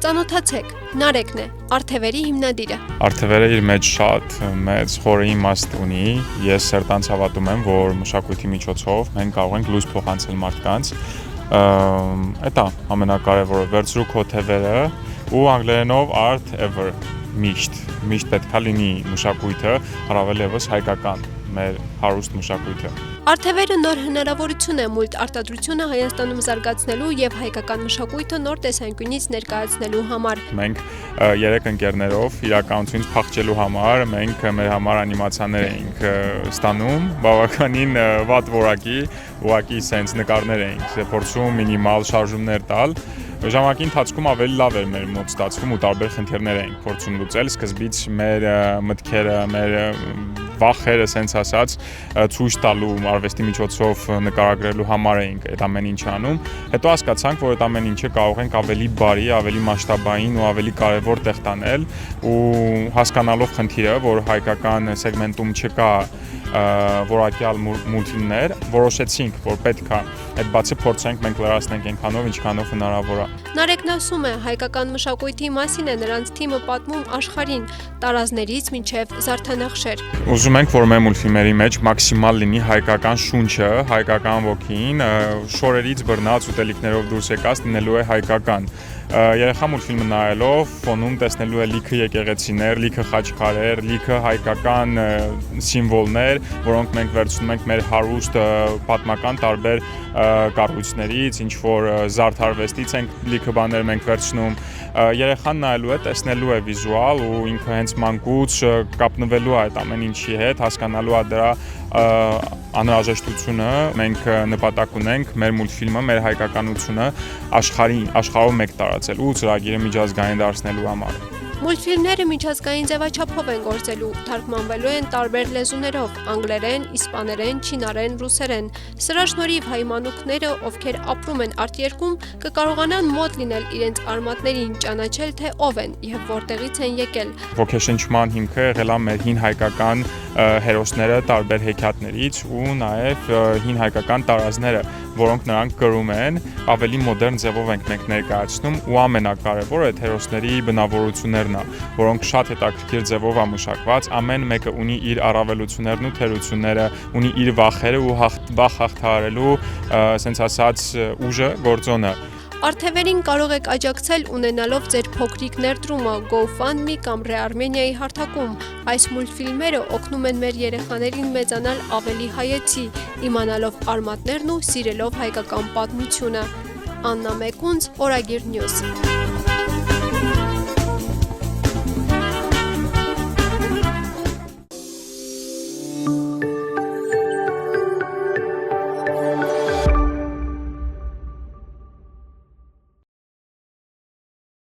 Ծանոթացեք, Նարեկն է, Արթևերի հիմնադիրը։ Արթևերը իր մեջ շատ մեծ խորը իմաստ ունի։ Ես սերտանց հավատում եմ, որ մշակույթի միջոցով մենք կարող ենք լույս փոխանցել մարդկանց։ Դա ամենակարևորը, վերցրու քո թևերը ու անգլերենով art ever, միշտ պետքա լինի մշակույթը, առավել ևս հայկական, մեր հարուստ մշակույթը։ Արթևերը նոր հնարավորություն է մուլտ արտադրությունը Հայաստանում զարգացնելու եւ հայկական մշակույթը նոր տեսանկյունից ներկայացնելու համար։ Մենք 3 ընկերներով իրականությունից փախչելու համար մենք մեր համար անիմացիաներ էինք ստանում, բավականին վատ որակի, ուղղակի սենց նկարներ էինք փորձում մինիմալ շարժումներ տալ։ Ժամանակի ընթացքում ավելի լավ էր մեր մոտ ստացվում ու տարբեր խնդիրներ էինք փորձում լուծել, սկզբից մեր մտքերը, մեր վախերը, սենց ասած, ցույց տալու արվեստի միջոցով նկարագրելու համար էինք այդ ամեն ինչը անում։ Հետո հասկացանք, որ այդ ամեն ինչը կարող ենք ավելի բարի, ավելի մասշտաբային ու ավելի կարևոր տեղ տանել ու հասկանալով խնդիրը, որ հայկական սեգմենտում չկա որակյալ մուլտֆիլմներ, որոշեցինք, որ պետք է այդ բացը փորձենք մենք լրացնենք այնքանով, ինչքանով հնարավոր է։ Նարեկն ասում է, հայկական մշակույթի մասին է նրանց թիմը պատմում աշխարհին, տարազներից մինչև զարդանախշեր։ Ուզում ենք, որ մեր մուլտֆիլմերի մեջ մաքսիմալ լինի հայկական շունչը, հայկական ոգին, շորերից բռնած ուտելիքներով դուրս եկած լինելու է հայկական։ Երեխա մուլտֆիլմը նայելով ֆոնում տեսնելու է լիքը եկեղեցիներ, լիքը խաչքարեր, լիքը հայկական սիմվոլներ, որոնք մենք վերցնում ենք մեր հարուստ պատմական տարբեր կառույցներից, ինչ որ զարդարվեստից ենք լիքը բաներ մենք վերցնում։ Երեխան նայելու է, տեսնելու է վիզուալ ու ինքը հենց մանկուց կապնվելու է այդ ամեն ինչի հետ, հասկանալու է դրա անհրաժեշտությունը։ Մենք նպատակ ունենք մեր մուլտֆիլմը, մեր հայկականությունը աշխարհում մեկ տարածել ու ծրագիրը միջազգային դարձնելու համար։ Մուլտֆիլմները միջազգային ձևաչափով են գործելու, թարգմանվելու են տարբեր լեզուներով՝ անգլերեն, իսպաներեն, չինարեն, ռուսերեն։ Սրա շնորհիվ հայ մանուկները, ովքեր ապրում են արտերկում, կկարողանան մոտ լինել իրենց արմատներին, ճանաչել, թե ով են եւ որտեղից են եկել։ Ոգեշնչման հիմքը եղել է մեր հին հայկական հերոսները տարբեր հեքիաթներից ու նաև հին հայկական տարազները, որոնք նրանք կրում են, ավելի մոդեռն ձևով ենք մենք ներկայացնում ու ամենակարևորը այդ հերոսների բնավորություններն է, որոնք շատ հետաքրքիր ձևով է մշակված, ամեն մեկը ունի իր առավելություններն ու թերությունները, ունի իր վախերը ու վախ հաղթահարելու, ասենց ասած, ուժը, գործոնը։ Արթևերին կարող եք աջակցել ունենալով ձեր փոքրիկ ներդրումը GoFundMe կամ ReArmenia-ի հարթակում։ Այս մուլտֆիլմերը օգնում են մեր երեխաներին մեծանալ ավելի հայեցի, իմանալով արմատներն ու սիրելով հայկական պատմությունը։ Աննա Մեկունց, Օրագիր Նյուզ։